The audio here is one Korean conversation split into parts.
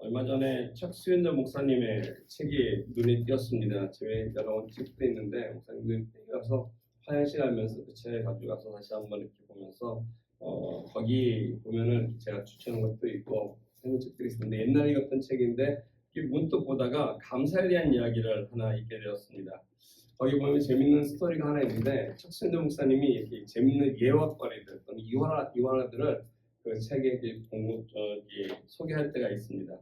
얼마 전에 척수윤도 목사님의 책이 눈에 띄었습니다. 제 여러 책도 있는데 목사님 눈에 띄어서 화장실하면서 그 책을 가져가서 다시 한번 이렇게 보면서 거기 보면은 제가 추천한 것도 있고 하는 책들이 있었는데 옛날에 읽었던 책인데 문득 보다가 감사에 대한 이야기를 하나 읽게 되었습니다. 거기 보면 재밌는 스토리가 하나 있는데 척수윤도 목사님이 이렇게 재밌는 예화거리들 또는 이화라들을 그 책에 소개할 때가 있습니다.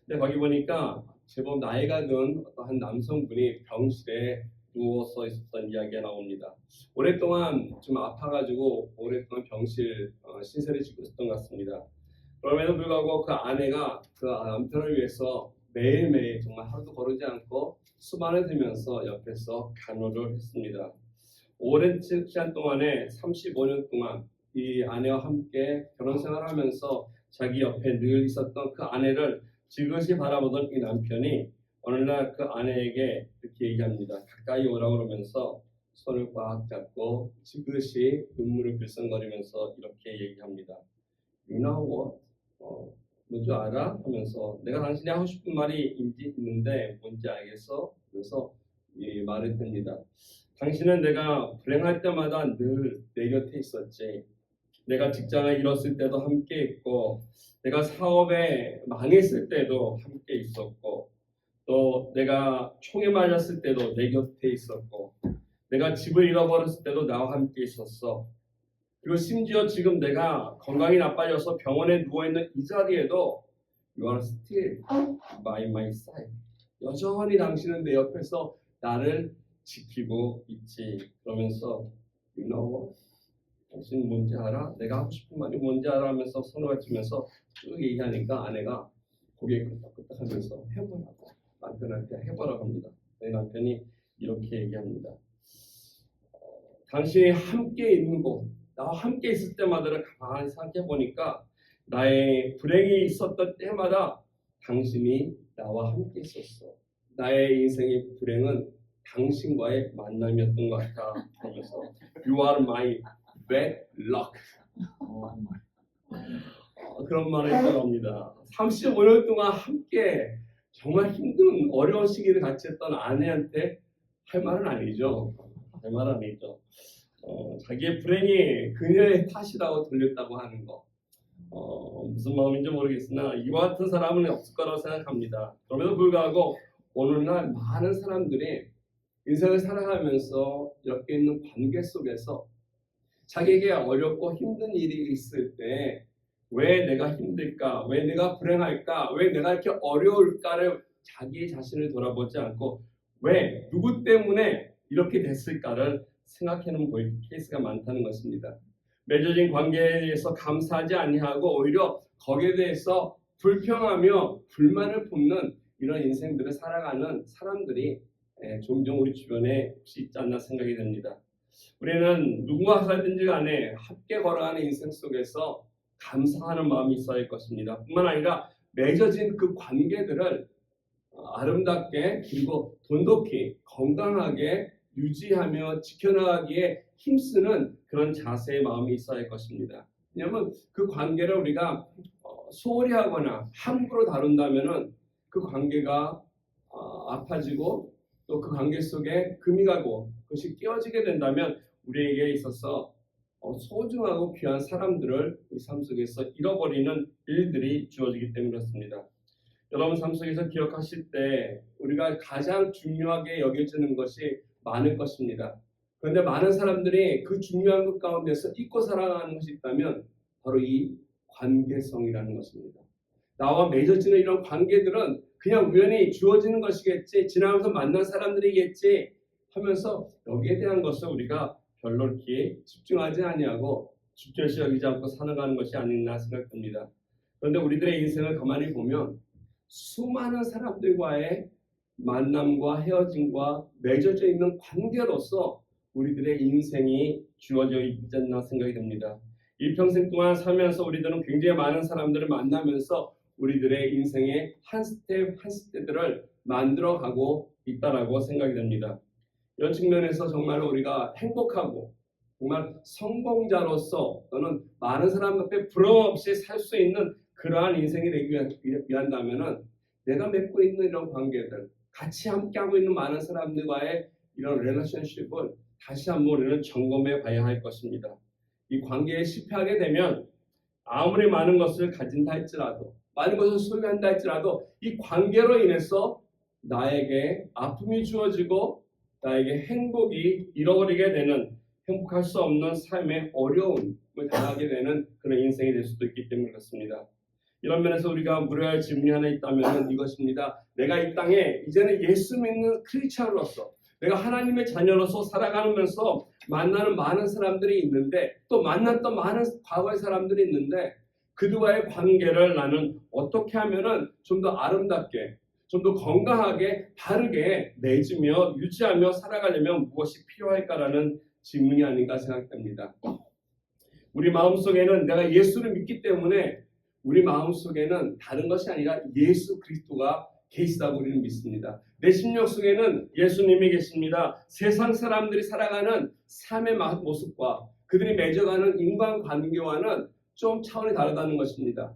근데 거기 보니까 제법 나이가 든 한 남성분이 병실에 누워서 있었던 이야기가 나옵니다. 오랫동안 좀 아파가지고 오랫동안 병실 시설에 지고 있었던 것 같습니다. 그럼에도 불구하고 그 아내가 그 남편을 위해서 매일매일 정말 하루도 거르지 않고 수반을 들면서 옆에서 간호를 했습니다. 오랜 시간 동안에 35년 동안 이 아내와 함께 결혼 생활하면서 자기 옆에 늘 있었던 그 아내를 지그시 바라보던 이 남편이 어느 날 그 아내에게 이렇게 얘기합니다. 가까이 오라고 그러면서 손을 꽉 잡고 지그시 눈물을 글썽거리면서 이렇게 얘기합니다. You know what? 뭔지 알아? 하면서 내가 당신이 하고 싶은 말이 있는데 뭔지 알겠어? 그래서 이 말을 듭니다. 당신은 내가 불행할 때마다 늘 내 곁에 있었지. 내가 직장을 잃었을 때도 함께 있고 내가 사업에 망했을 때도 함께 있었고 또 내가 총에 맞았을 때도 내 곁에 있었고 내가 집을 잃어버렸을 때도 나와 함께 있었어. 그리고 심지어 지금 내가 건강이 나빠져서 병원에 누워있는 이 자리에도 You are still by my side. 여전히 당신은 내 옆에서 나를 지키고 있지. 그러면서 You know what? 당신 뭔지 알아? 내가 하고 싶은 말이 뭔지 알아? 하면서 손을 받치면서 쭉 얘기하니까 아내가 고개 끄덕끄덕하면서 해보라고 남편한테 해보라고 합니다. 내 남편이 이렇게 얘기합니다. 당신이 함께 있는 곳, 나와 함께 있을 때마다를 가만히 생각해 보니까 나의 불행이 있었던 때마다 당신이 나와 함께 있었어. 나의 인생의 불행은 당신과의 만남이었던 것 같아. 하면서 You are my bad luck. 그런 말을 했다고 합니다. 35년 동안 함께 정말 힘든 어려운 시기를 같이 했던 아내한테 할 말은 아니죠. 할 말은 아니죠. 자기의 불행이 그녀의 탓이라고 들렸다고 하는 거. 무슨 마음인지 모르겠으나 이와 같은 사람은 없을 거라고 생각합니다. 그럼에도 불구하고 오늘날 많은 사람들이 인생을 살아가면서 엮여 있는 관계 속에서 자기에게 어렵고 힘든 일이 있을 때 왜 내가 힘들까? 왜 내가 불행할까? 왜 내가 이렇게 어려울까를 자기 자신을 돌아보지 않고 왜 누구 때문에 이렇게 됐을까를 생각해놓은 케이스가 많다는 것입니다. 맺어진 관계에 대해서 감사하지 아니하고 오히려 거기에 대해서 불평하며 불만을 품는 이런 인생들을 살아가는 사람들이 종종 우리 주변에 혹시 있지 않나 생각이 됩니다. 우리는 누구와 살든지 간에 함께 걸어가는 인생 속에서 감사하는 마음이 있어야 할 것입니다. 뿐만 아니라 맺어진 그 관계들을 아름답게 그리고 돈독히 건강하게 유지하며 지켜나가기에 힘쓰는 그런 자세의 마음이 있어야 할 것입니다. 왜냐하면 그 관계를 우리가 소홀히 하거나 함부로 다룬다면 그 관계가 아파지고 또 그 관계 속에 금이 가고 그것이 깨어지게 된다면 우리에게 있어서 소중하고 귀한 사람들을 우리 삶 속에서 잃어버리는 일들이 주어지기 때문에 그렇습니다. 여러분 삶 속에서 기억하실 때 우리가 가장 중요하게 여겨지는 것이 많을 것입니다. 그런데 많은 사람들이 그 중요한 것 가운데서 잊고 살아가는 것이 있다면 바로 이 관계성이라는 것입니다. 나와 맺어지는 이런 관계들은 그냥 우연히 주어지는 것이겠지, 지나면서 만난 사람들이겠지 하면서 여기에 대한 것을 우리가 별로 이렇게 집중하지 아니하고 중요시 여기지 않고 살아가는 것이 아닌가 생각됩니다. 그런데 우리들의 인생을 가만히 보면 수많은 사람들과의 만남과 헤어짐과 맺어져 있는 관계로서 우리들의 인생이 주어져 있지 않나 생각이 됩니다. 일평생 동안 살면서 우리들은 굉장히 많은 사람들을 만나면서 우리들의 인생의 한 스텝 한 스텝들을 만들어가고 있다라고 생각이 됩니다. 이런 측면에서 정말 우리가 행복하고 정말 성공자로서 또는 많은 사람 앞에 부러움 없이 살 수 있는 그러한 인생이 되기 위한다면은 내가 맺고 있는 이런 관계들, 같이 함께하고 있는 많은 사람들과의 이런 릴레이션십을 다시 한번 우리는 점검해 봐야 할 것입니다. 이 관계에 실패하게 되면 아무리 많은 것을 가진다 할지라도, 많은 것을 소유한다 할지라도 이 관계로 인해서 나에게 아픔이 주어지고 나에게 행복이 잃어버리게 되는, 행복할 수 없는 삶의 어려움을 당하게 되는 그런 인생이 될 수도 있기 때문에 그렇습니다. 이런 면에서 우리가 물어야 할 질문이 하나 있다면 이것입니다. 내가 이 땅에 이제는 예수 믿는 크리스천으로서, 내가 하나님의 자녀로서 살아가면서 만나는 많은 사람들이 있는데, 또 만났던 많은 과거의 사람들이 있는데, 그들과의 관계를 나는 어떻게 하면은 좀 더 아름답게, 좀 더 건강하게, 바르게 맺으며 유지하며 살아가려면 무엇이 필요할까라는 질문이 아닌가 생각됩니다. 우리 마음속에는 내가 예수를 믿기 때문에 우리 마음속에는 다른 것이 아니라 예수 그리스도가 계시다고 우리는 믿습니다. 내 심령 속에는 예수님이 계십니다. 세상 사람들이 살아가는 삶의 모습과 그들이 맺어가는 인간관계와는 좀 차원이 다르다는 것입니다.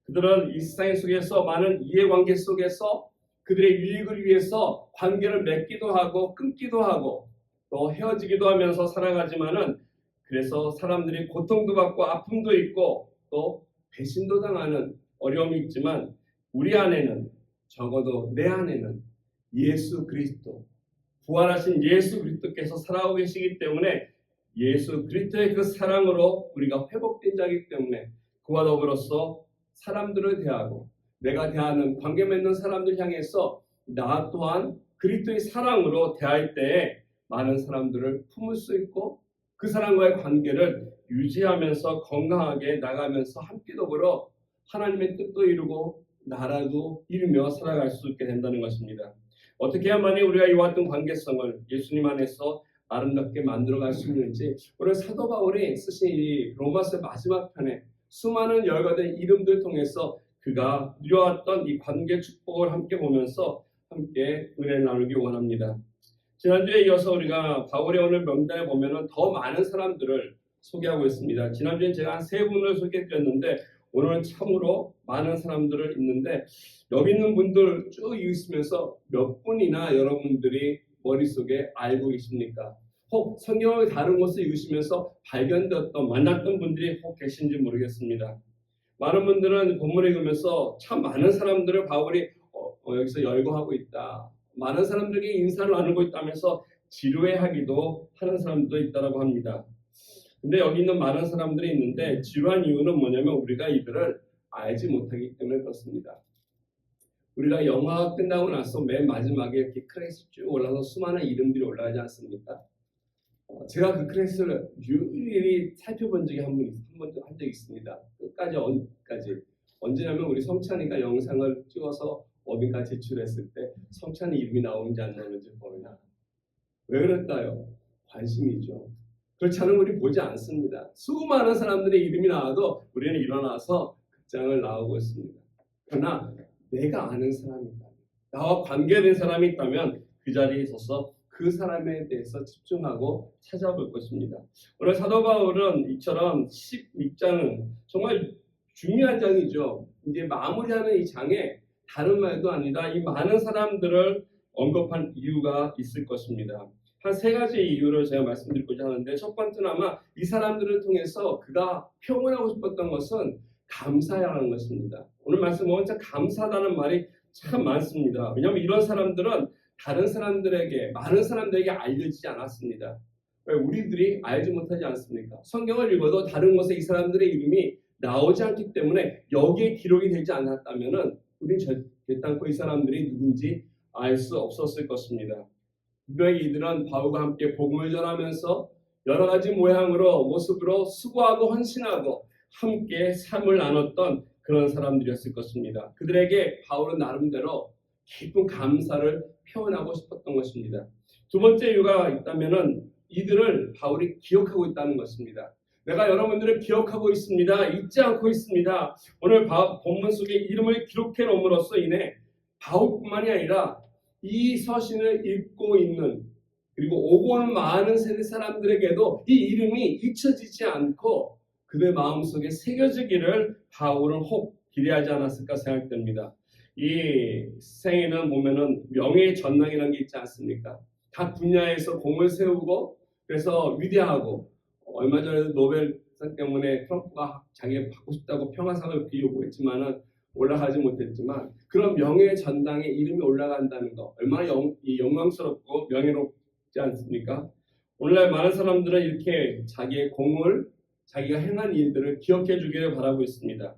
그들은 이 세상 속에서 많은 이해관계 속에서 그들의 유익을 위해서 관계를 맺기도 하고 끊기도 하고 또 헤어지기도 하면서 살아가지만은, 그래서 사람들이 고통도 받고 아픔도 있고 또 배신도 당하는 어려움이 있지만, 우리 안에는, 적어도 내 안에는 예수 그리스도, 부활하신 예수 그리스도께서 살아오고 계시기 때문에 예수 그리스도의 그 사랑으로 우리가 회복된 자이기 때문에 그와 더불어서 사람들을 대하고 내가 대하는 관계 맺는 사람들 향해서 나 또한 그리스도의 사랑으로 대할 때에 많은 사람들을 품을 수 있고 그 사람과의 관계를 유지하면서 건강하게 나가면서 함께 더불어 하나님의 뜻도 이루고 나라도 이루며 살아갈 수 있게 된다는 것입니다. 어떻게 해야만이 우리가 이와 같은 관계성을 예수님 안에서 아름답게 만들어갈 수 있는지, 오늘 사도 바울이 쓰신 이 로마서 마지막 편에 수많은 열거된 이름들 통해서 그가 누려왔던 이 관계 축복을 함께 보면서 함께 은혜를 나누기 원합니다. 지난주에 이어서 우리가 바울의 오늘 명단에 보면은 더 많은 사람들을 소개하고 있습니다. 지난주에 제가 한 3분을 소개해드렸는데 오늘은 참으로 많은 사람들을 있는데, 여기 있는 분들 쭉 읽으시면서 몇 분이나 여러분들이 머릿속에 알고 계십니까? 혹 성경의 다른 곳을 읽으시면서 발견되었던, 만났던 분들이 혹 계신지 모르겠습니다. 많은 분들은 본문을 읽으면서 참 많은 사람들을 바울이 여기서 열거하고 있다, 많은 사람들에게 인사를 나누고 있다면서 지루해하기도 하는 사람들도 있다고 합니다. 근데 여기 있는 많은 사람들이 있는데 지루한 이유는 뭐냐면 우리가 이들을 알지 못하기 때문에 그렇습니다. 우리가 영화가 끝나고 나서 맨 마지막에 이렇게 크레딧이 쭉 올라서 수많은 이름들이 올라가지 않습니까? 제가 그 크레딧을 유일히 살펴본 적이 한 적이 있습니다. 끝까지. 언제냐면 우리 성찬이가 영상을 찍어서 어딘가 제출했을 때 성찬이 이름이 나오는지 안 나오는지 보느냐. 왜 그럴까요? 관심이죠. 그렇지 않으면 우리 보지 않습니다. 수많은 사람들의 이름이 나와도 우리는 일어나서 극장을 나오고 있습니다. 그러나 내가 아는 사람이 있다면, 나와 관계된 사람이 있다면 그 자리에 있어서 그 사람에 대해서 집중하고 찾아볼 것입니다. 오늘 사도 바울은 이처럼 16장은 정말 중요한 장이죠. 이제 마무리하는 이 장에 다른 말도 아니라 이 많은 사람들을 언급한 이유가 있을 것입니다. 한 3가지 이유를 제가 말씀드리고자 하는데, 첫 번째는 아마 이 사람들을 통해서 그가 표현하고 싶었던 것은 감사라는 것입니다. 오늘 말씀 보면 참 감사하다는 말이 참 많습니다. 왜냐하면 이런 사람들은 다른 사람들에게, 많은 사람들에게 알려지지 않았습니다. 왜? 우리들이 알지 못하지 않습니까? 성경을 읽어도 다른 곳에 이 사람들의 이름이 나오지 않기 때문에 여기에 기록이 되지 않았다면 우리는 결단코 이 사람들이 누군지 알 수 없었을 것입니다. 분명히 이들은 바울과 함께 복음을 전하면서 여러 가지 모습으로 수고하고 헌신하고 함께 삶을 나눴던 그런 사람들이었을 것입니다. 그들에게 바울은 나름대로 깊은 감사를 표현하고 싶었던 것입니다. 두 번째 이유가 있다면은 이들을 바울이 기억하고 있다는 것입니다. 내가 여러분들을 기억하고 있습니다. 잊지 않고 있습니다. 오늘 본문 속에 이름을 기록해 놓음으로써 인해 바울뿐만이 아니라 이 서신을 읽고 있는, 그리고 오고 오는 많은 세대 사람들에게도 이 이름이 잊혀지지 않고 그들 마음속에 새겨지기를 바울은 혹 기대하지 않았을까 생각됩니다. 이 생에는 보면은 명예의 전당이라는 게 있지 않습니까? 각 분야에서 공을 세우고 그래서 위대하고 얼마 전에도 노벨상 때문에 트럼프가 자기가 받고 싶다고 평화상을 요구했지만은 올라가지 못했지만 그런 명예의 전당에 이름이 올라간다는 거 얼마나 영광스럽고 명예롭지 않습니까? 오늘날 많은 사람들은 이렇게 자기의 공을 자기가 행한 일들을 기억해 주기를 바라고 있습니다.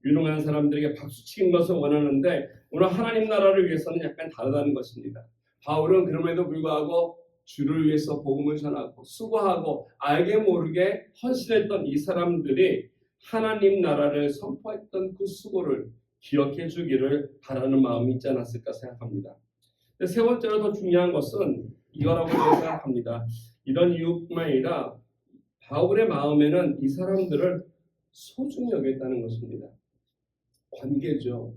유능한 사람들에게 박수치는 것을 원하는데 오늘 하나님 나라를 위해서는 약간 다르다는 것입니다. 바울은 그럼에도 불구하고 주를 위해서 복음을 전하고 수고하고 알게 모르게 헌신했던 이 사람들이 하나님 나라를 선포했던 그 수고를 기억해 주기를 바라는 마음이 있지 않았을까 생각합니다. 세 번째로 더 중요한 것은 이거라고 생각합니다. 이런 이유뿐만 아니라 바울의 마음에는 이 사람들을 소중히 여겼다는 것입니다. 관계죠.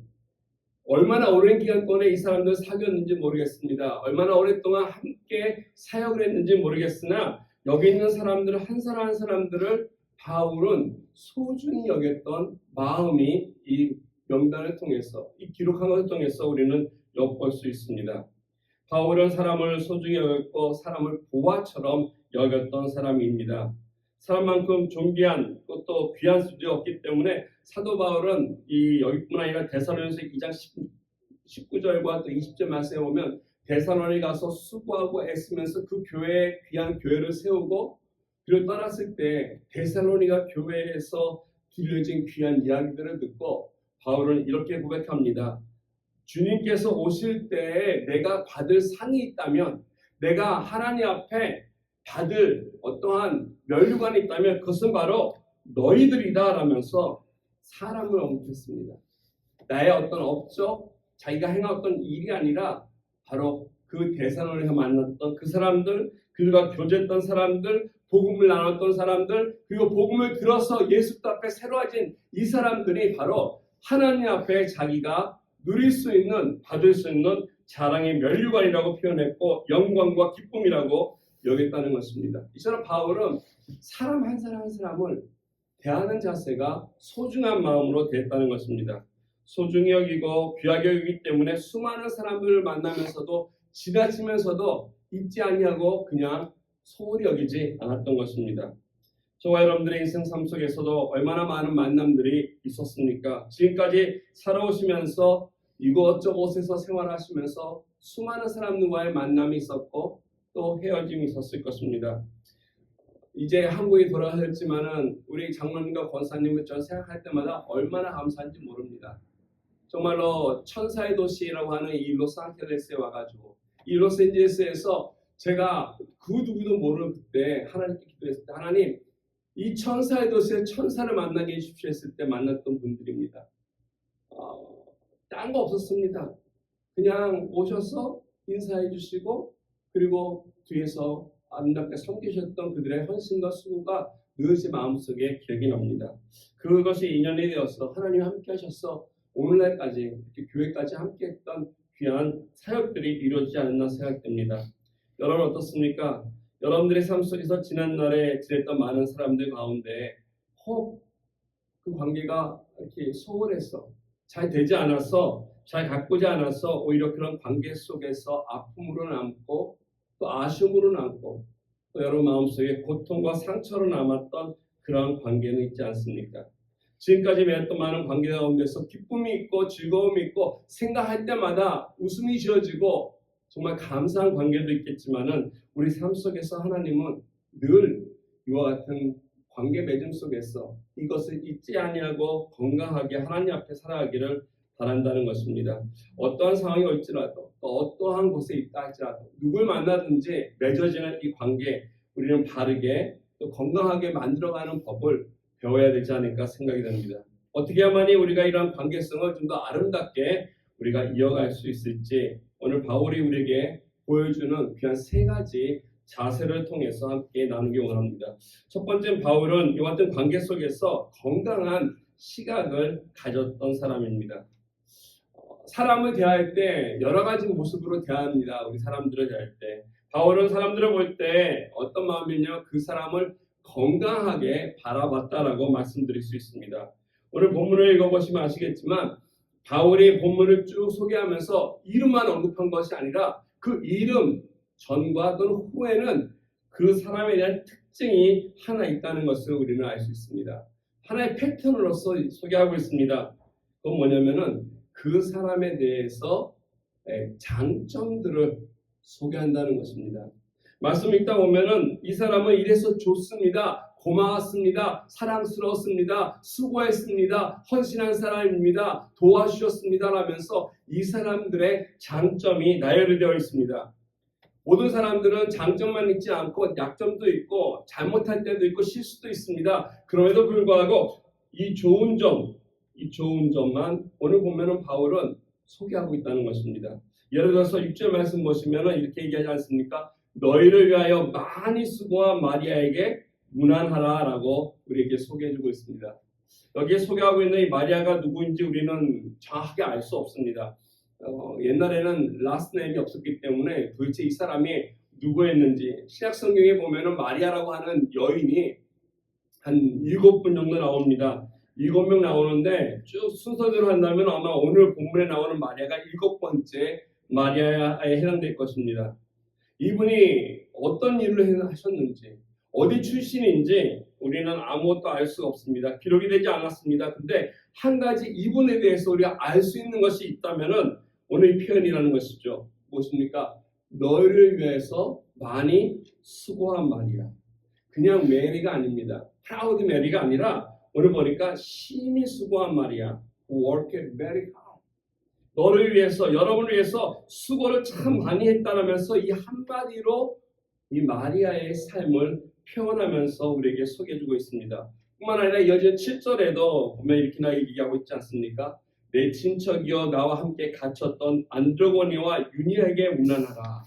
얼마나 오랜 기간 동안에 이 사람들 사귀었는지 모르겠습니다. 얼마나 오랫동안 함께 사역을 했는지 모르겠으나 여기 있는 사람들 한 사람 한 사람들을 바울은 소중히 여겼던 마음이 이 명단을 통해서 이 기록한 것을 통해서 우리는 엿볼 수 있습니다. 바울은 사람을 소중히 여겼고 사람을 보화처럼 여겼던 사람입니다. 사람만큼 존귀한 또 귀한 수준이 없기 때문에 사도 바울은 여기뿐만 아니라 데살로니가서 2장 19절과 또 20절 말씀에 보면 데살로니가에 가서 수고하고 애쓰면서 그 교회에 귀한 교회를 세우고 그리고 떠났을 때 데살로니가 교회에서 들려진 귀한 이야기들을 듣고 바울은 이렇게 고백합니다. 주님께서 오실 때에 내가 받을 상이 있다면 내가 하나님 앞에 받을 어떠한 면류관이 있다면 그것은 바로 너희들이다 라면서 사람을 언급했습니다. 나의 어떤 업적, 자기가 행한 어떤 일이 아니라 바로 그 데살로니가에서 만났던 그 사람들, 그들과 교제했던 사람들, 복음을 나눴던 사람들, 그리고 복음을 들어서 예수 앞에 새로워진 이 사람들이 바로 하나님 앞에 자기가 누릴 수 있는, 받을 수 있는 자랑의 면류관이라고 표현했고 영광과 기쁨이라고 여겼다는 것입니다. 이처럼 바울은 사람 한 사람 한 사람을 대하는 자세가 소중한 마음으로 됐다는 것입니다. 소중히 여기고 귀하게 여기기 때문에 수많은 사람들을 만나면서도 지나치면서도 잊지 아니하고 그냥 소홀히 여기지 않았던 것입니다. 저와 여러분들의 인생 삶 속에서도 얼마나 많은 만남들이 있었습니까? 지금까지 살아오시면서 이곳저곳에서 생활하시면서 수많은 사람들과의 만남이 있었고 또 헤어짐이 있었을 것입니다. 이제 한국에 돌아가셨지만은 우리 장로님과 권사님을 저 생각할 때마다 얼마나 감사한지 모릅니다. 정말로 천사의 도시라고 하는 이 로스앤젤레스에 와가지고 이 로스앤젤레스에서 제가 그 누구도 모르는 그때 하나님께 기도했을 때 하나님 이 천사의 도시에 천사를 만나게 해주십시오 했을 때 만났던 분들입니다. 딴 거 없었습니다. 그냥 오셔서 인사해 주시고 그리고 뒤에서 아름답게 섬기셨던 그들의 헌신과 수고가 늘시 마음속에 기억이 납니다. 그것이 인연이 되어서 하나님이 함께 하셔서 오늘날까지 이렇게 교회까지 함께 했던 귀한 사역들이 이루어지지 않았나 생각됩니다. 여러분 어떻습니까? 여러분들의 삶 속에서 지난날에 지냈던 많은 사람들 가운데 혹 그 관계가 이렇게 소홀해서 잘 되지 않아서 잘 가꾸지 않아서 오히려 그런 관계 속에서 아픔으로 남고 또 아쉬움으로 남고 또 여러분 마음속에 고통과 상처로 남았던 그런 관계는 있지 않습니까? 지금까지 맺었던 많은 관계 가운데서 기쁨이 있고 즐거움이 있고 생각할 때마다 웃음이 지어지고 정말 감사한 관계도 있겠지만은 우리 삶 속에서 하나님은 늘 이와 같은 관계 맺음 속에서 이것을 잊지 아니하고 건강하게 하나님 앞에 살아가기를 바란다는 것입니다. 어떠한 상황이 올지라도 또 어떠한 곳에 있다 할지라도 누굴 만나든지 맺어지는 이 관계 우리는 바르게 또 건강하게 만들어가는 법을 배워야 되지 않을까 생각이 듭니다. 어떻게 하면이 우리가 이런 관계성을 좀 더 아름답게 우리가 이어갈 수 있을지 오늘 바울이 우리에게 보여주는 귀한 세 가지 자세를 통해서 함께 나누기 원합니다. 첫 번째는 바울은 이와 같은 관계 속에서 건강한 시각을 가졌던 사람입니다. 사람을 대할 때 여러 가지 모습으로 대합니다. 우리 사람들을 대할 때 바울은 사람들을 볼 때 어떤 마음이냐 그 사람을 건강하게 바라봤다라고 말씀드릴 수 있습니다. 오늘 본문을 읽어보시면 아시겠지만 바울이 본문을 쭉 소개하면서 이름만 언급한 것이 아니라 그 이름 전과 또는 후에는 그 사람에 대한 특징이 하나 있다는 것을 우리는 알 수 있습니다. 하나의 패턴으로서 소개하고 있습니다. 그건 뭐냐면은 그 사람에 대해서 장점들을 소개한다는 것입니다. 말씀 읽다 보면은 이 사람은 이래서 좋습니다. 고마웠습니다. 사랑스러웠습니다. 수고했습니다. 헌신한 사람입니다. 도와주셨습니다. 라면서 이 사람들의 장점이 나열되어 있습니다. 모든 사람들은 장점만 있지 않고 약점도 있고 잘못할 때도 있고 실수도 있습니다. 그럼에도 불구하고 이 좋은 점만 오늘 보면은 바울은 소개하고 있다는 것입니다. 예를 들어서 6절 말씀 보시면은 이렇게 얘기하지 않습니까? 너희를 위하여 많이 수고한 마리아에게 문안하라라고 우리에게 소개해주고 있습니다. 여기에 소개하고 있는 이 마리아가 누구인지 우리는 정확하게 알 수 없습니다. 옛날에는 라스트 네임이 없었기 때문에 도대체 이 사람이 누구였는지 신약 성경에 보면은 마리아라고 하는 여인이 한 7분 정도 나옵니다. 7명 나오는데 쭉 순서대로 한다면 아마 오늘 본문에 나오는 마리아가 7번째 마리아에 해당될 것입니다. 이분이 어떤 일을 하셨는지 어디 출신인지 우리는 아무것도 알 수 없습니다. 기록이 되지 않았습니다. 근데 한 가지 이분에 대해서 우리가 알 수 있는 것이 있다면은 오늘 이 표현이라는 것이죠. 무엇입니까? 너희를 위해서 많이 수고한 마리아. 그냥 메리가 아닙니다. 프라우드 메리가 아니라 오늘 보니까 심히 수고한 마리아. Who worked very hard. 너를 위해서, 여러분을 위해서 수고를 참 많이 했다라면서 이 한마디로 이 마리아의 삶을 표현하면서 우리에게 소개해주고 있습니다. 뿐만 아니라 이어진 7절에도 보면 이렇게 얘기하고 있지 않습니까? 내 친척이여 나와 함께 갇혔던 안드로고니와 유니에게 문안하라.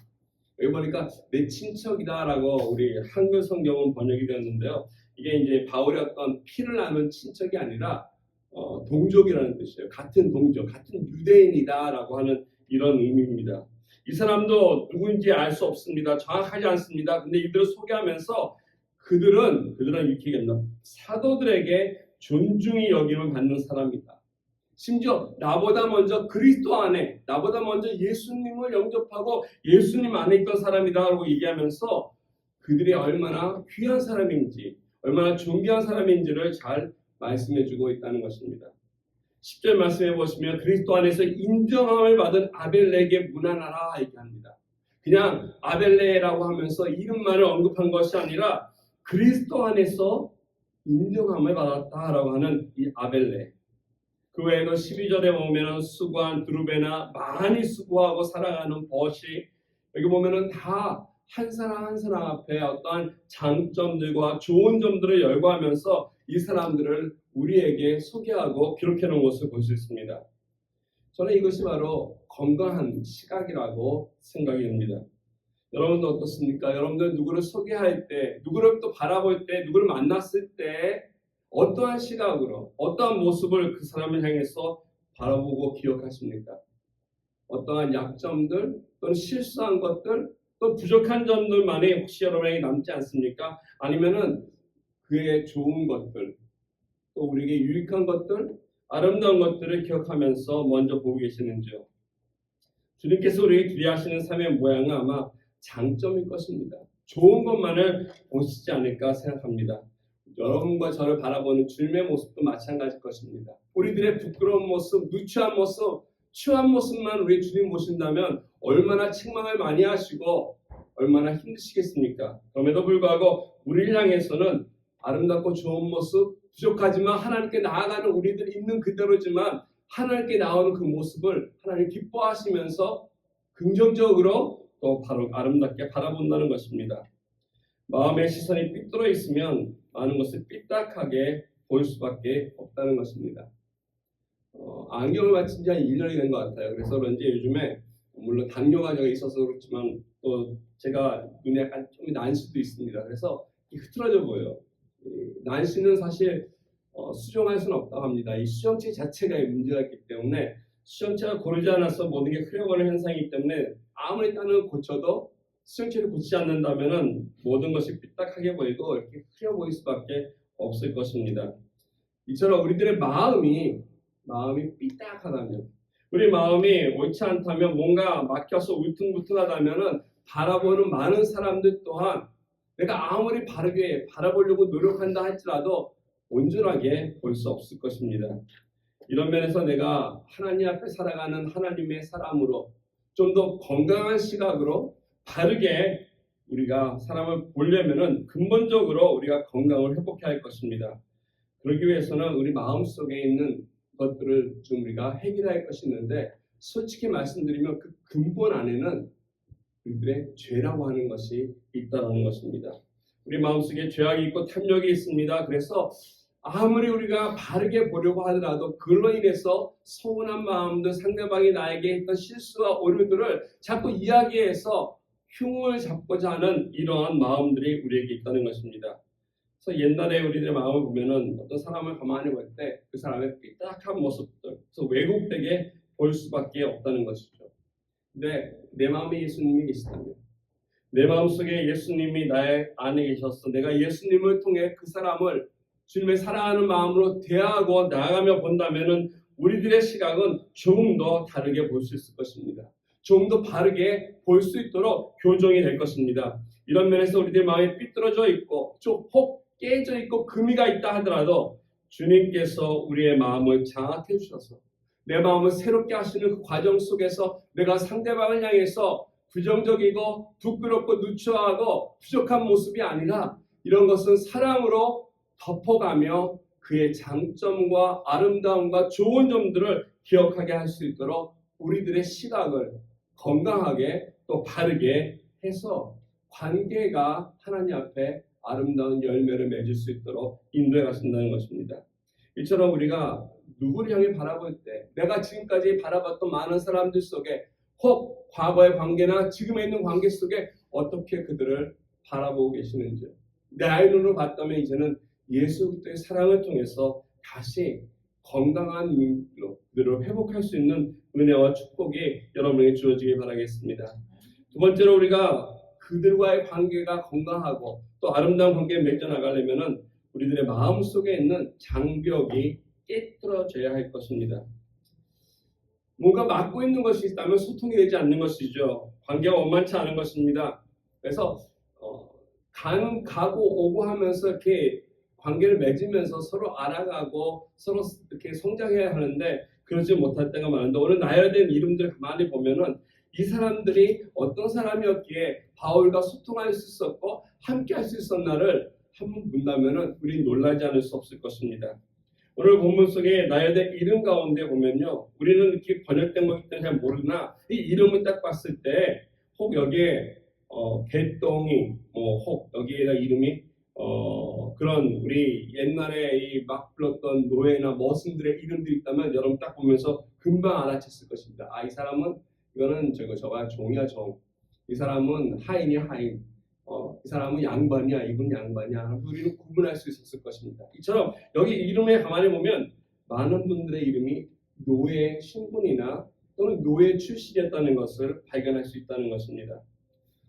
여기 보니까 내 친척이다라고 우리 한글 성경은 번역이 되었는데요. 이게 이제 바울의 어떤 피를 나눈 친척이 아니라 동족이라는 뜻이에요. 같은 동족, 같은 유대인이다라고 하는 이런 의미입니다. 이 사람도 누구인지 알 수 없습니다. 정확하지 않습니다. 근데 이들을 소개하면서 그들은 이렇게 얘기합니다. 사도들에게 존중이 여김을 받는 사람이다. 심지어 나보다 먼저 그리스도 안에, 나보다 먼저 예수님을 영접하고 예수님 안에 있던 사람이다라고 얘기하면서 그들이 얼마나 귀한 사람인지, 얼마나 존귀한 사람인지를 잘 말씀해주고 있다는 것입니다. 10절 말씀해 보시면 그리스도 안에서 인정함을 받은 아벨레에게 문안하라 얘기합니다. 그냥 아벨레라고 하면서 이름만을 언급한 것이 아니라 그리스도 안에서 인정함을 받았다라고 하는 이 아벨레. 그 외에도 12절에 보면은 수고한 드루베나 많이 수고하고 사랑하는 버시, 여기 보면은 다 한 사람 한 사람 앞에 어떠한 장점들과 좋은 점들을 열거하면서 이 사람들을 우리에게 소개하고 기록해 놓은 것을 볼 수 있습니다. 저는 이것이 바로 건강한 시각이라고 생각이 됩니다. 여러분도 어떻습니까? 여러분들 누구를 소개할 때, 누구를 또 바라볼 때, 누구를 만났을 때 어떠한 시각으로, 어떠한 모습을 그 사람을 향해서 바라보고 기억하십니까? 어떠한 약점들, 또는 실수한 것들, 또 부족한 점들만이 혹시 여러분에게 남지 않습니까? 아니면은 그의 좋은 것들, 또 우리에게 유익한 것들, 아름다운 것들을 기억하면서 먼저 보고 계시는지요? 주님께서 우리에게 기대하시는 삶의 모양은 아마 장점일 것입니다. 좋은 것만을 보시지 않을까 생각합니다. 여러분과 저를 바라보는 주님의 모습도 마찬가지일 것입니다. 우리들의 부끄러운 모습, 누추한 모습, 추한 모습만 우리 주님 보신다면 얼마나 책망을 많이 하시고 얼마나 힘드시겠습니까? 그럼에도 불구하고 우리를 향해서는 아름답고 좋은 모습, 부족하지만 하나님께 나아가는 우리들 있는 그대로지만 하나님께 나오는 그 모습을 하나님 기뻐하시면서 긍정적으로 또 바로 아름답게 바라본다는 것입니다. 마음의 시선이 삐뚤어 있으면 많은 것을 삐딱하게 볼 수밖에 없다는 것입니다. 안경을 맞춘 지 한 1년이 된 것 같아요. 그래서 그런지 요즘에 물론 당뇨가 제가 있어서 그렇지만 또 제가 눈에 약간 좀 난시도 있습니다. 그래서 흐트러져 보여요. 난시는 사실 수정할 수는 없다고 합니다. 이 수정체 자체가 문제가 있기 때문에 수정체가 고르지 않아서 모든 게 흐려버리는 현상이기 때문에 아무리 딴을 고쳐도 수정체를 고치지 않는다면 모든 것이 삐딱하게 보이고 이렇게 흐려 보일 수밖에 없을 것입니다. 이처럼 우리들의 마음이 삐딱하다면, 우리 마음이 옳지 않다면, 뭔가 막혀서 울퉁불퉁하다면은 바라보는 많은 사람들 또한 내가 아무리 바르게 바라보려고 노력한다 할지라도 온전하게 볼 수 없을 것입니다. 이런 면에서 내가 하나님 앞에 살아가는 하나님의 사람으로 좀 더 건강한 시각으로 바르게 우리가 사람을 보려면은 근본적으로 우리가 건강을 회복해야 할 것입니다. 그러기 위해서는 우리 마음속에 있는 것들을 좀 우리가 해결할 것이 있는데, 솔직히 말씀드리면 그 근본 안에는 우리들의 죄라고 하는 것이 있다는 것입니다. 우리 마음속에 죄악이 있고 탐욕이 있습니다. 그래서 아무리 우리가 바르게 보려고 하더라도 그걸로 인해서 서운한 마음들, 상대방이 나에게 했던 실수와 오류들을 자꾸 이야기해서 흉을 잡고자 하는 이러한 마음들이 우리에게 있다는 것입니다. 그래서 옛날에 우리들의 마음을 보면은 어떤 사람을 가만히 볼 때 그 사람의 삐딱한 모습들, 그래서 왜곡되게 볼 수밖에 없다는 것이죠. 근데 내 마음에 예수님이 계시다면, 내 마음속에 예수님이 나의 안에 계셔서 내가 예수님을 통해 그 사람을 주님의 사랑하는 마음으로 대하고 나아가며 본다면은 우리들의 시각은 조금 더 다르게 볼 수 있을 것입니다. 조금 더 바르게 볼 수 있도록 교정이 될 것입니다. 이런 면에서 우리들의 마음이 삐뚤어져 있고 혹 깨져 있고 금이가 있다 하더라도 주님께서 우리의 마음을 장악해 주셔서 내 마음을 새롭게 하시는 그 과정 속에서 내가 상대방을 향해서 부정적이고 부끄럽고 누추하고 부족한 모습이 아니라 이런 것은 사랑으로 덮어가며 그의 장점과 아름다움과 좋은 점들을 기억하게 할 수 있도록 우리들의 시각을 건강하게 또 바르게 해서 관계가 하나님 앞에 아름다운 열매를 맺을 수 있도록 인도해 가신다는 것입니다. 이처럼 우리가 누구를 향해 바라볼 때 내가 지금까지 바라봤던 많은 사람들 속에 혹 과거의 관계나 지금에 있는 관계 속에 어떻게 그들을 바라보고 계시는지, 내 아이눈으로 봤다면 이제는 예수 그리스도의 사랑을 통해서 다시 건강한 눈으로 회복할 수 있는 은혜와 축복이 여러분에게 주어지길 바라겠습니다. 두 번째로 우리가 그들과의 관계가 건강하고 또 아름다운 관계에 맺어 나가려면은 우리들의 마음 속에 있는 장벽이 깨뜨려져야 할 것입니다. 뭔가 막고 있는 것이 있다면 소통이 되지 않는 것이죠. 관계가 원만치 않은 것입니다. 그래서 가고 오고 하면서 이렇게 관계를 맺으면서 서로 알아가고 서로 이렇게 성장해야 하는데 그러지 못할 때가 많은데, 오늘 나열된 이름들 가만히 보면은 이 사람들이 어떤 사람이었기에 바울과 소통할 수 있었고 함께 할 수 있었나를 한번 본다면은 우리는 놀라지 않을 수 없을 것입니다. 오늘 본문 속에 나열된 이름 가운데 보면요, 우리는 이렇게 번역된 것이 잘 모르나 이 이름을 딱 봤을 때 혹 여기에 개똥이 혹 여기에다 이름이 그런 우리 옛날에 이 막 불렀던 노예나 머슴들의 이름들이 있다면 여러분 딱 보면서 금방 알아챘을 것입니다. 아, 이 사람은 이거는 저가 종이야 종. 이 사람은 하인이야 하인. 이 사람은 양반이야 이분 양반이야. 우리는 구분할 수 있었을 것입니다. 이처럼 여기 이름에 가만히 보면 많은 분들의 이름이 노예 신분이나 또는 노예 출신이었다는 것을 발견할 수 있다는 것입니다.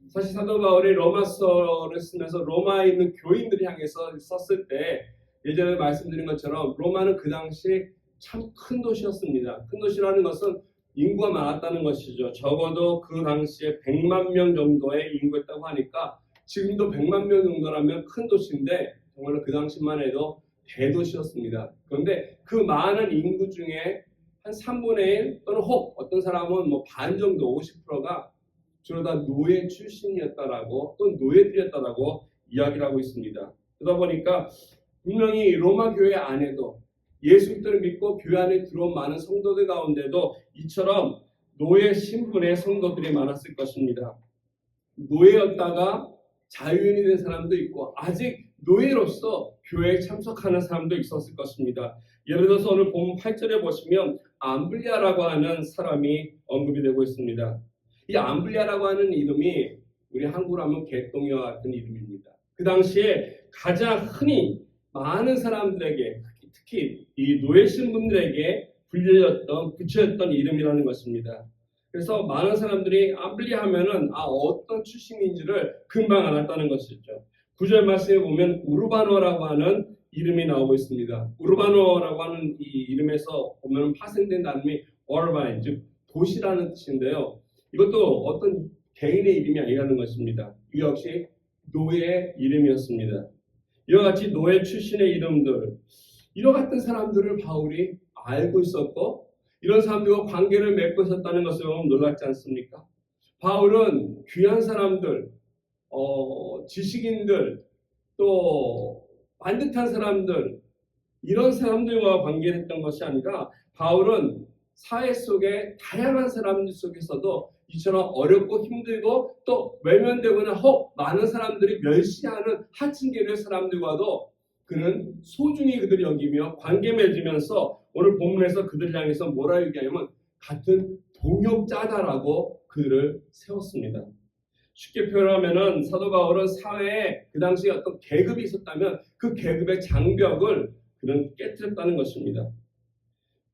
사실 사도 바울이 로마서를 쓰면서 로마에 있는 교인들을 향해서 썼을 때 예전에 말씀드린 것처럼 로마는 그 당시 참 큰 도시였습니다. 큰 도시라는 것은 인구가 많았다는 것이죠. 적어도 그 당시에 100만 명 정도의 인구였다고 하니까 지금도 100만 명 정도라면 큰 도시인데 정말로 그 당시만 해도 대도시였습니다. 그런데 그 많은 인구 중에 한 3분의 1 또는 혹 어떤 사람은 반 정도 50%가 주로 다 노예 출신이었다라고 또 노예들이었다라고 이야기를 하고 있습니다. 그러다 보니까 분명히 로마 교회 안에도 예수 그리스도를 믿고 교회 안에 들어온 많은 성도들 가운데도 이처럼 노예 신분의 성도들이 많았을 것입니다. 노예였다가 자유인이 된 사람도 있고 아직 노예로서 교회에 참석하는 사람도 있었을 것입니다. 예를 들어서 오늘 본문 8절에 보시면 암블리아라고 하는 사람이 언급이 되고 있습니다. 이 암블리아라고 하는 이름이 우리 한국으로 하면 개똥이와 같은 이름입니다. 그 당시에 가장 흔히 많은 사람들에게 특히 이 노예 신분들에게 붙여졌던 이름이라는 것입니다. 그래서 많은 사람들이 암블리아 하면은 어떤 출신인지를 금방 알았다는 것이죠. 9절 말씀에 보면 우르바노라고 하는 이름이 나오고 있습니다. 우르바노라고 하는 이 이름에서 보면 파생된 단어이 어르바인, 즉 도시라는 뜻인데요. 이것도 어떤 개인의 이름이 아니라는 것입니다. 이 역시 노예의 이름이었습니다. 이와 같이 노예 출신의 이름들, 이와 같은 사람들을 바울이 알고 있었고 이런 사람들과 관계를 맺고 있었다는 것을 보면 놀랍지 않습니까? 바울은 귀한 사람들, 지식인들, 또 반듯한 사람들, 이런 사람들과 관계를 했던 것이 아니라 바울은 사회 속에 다양한 사람들 속에서도 이처럼 어렵고 힘들고 또 외면되거나 혹 많은 사람들이 멸시하는 하층 계급의 사람들과도 그는 소중히 그들을 여기며 관계 맺으면서 오늘 본문에서 그들을 향해서 뭐라 얘기하냐면 같은 동역자다라고 그들을 세웠습니다. 쉽게 표현하면은 사도 바울은 사회에 그 당시에 어떤 계급이 있었다면 그 계급의 장벽을 그는 깨뜨렸다는 것입니다.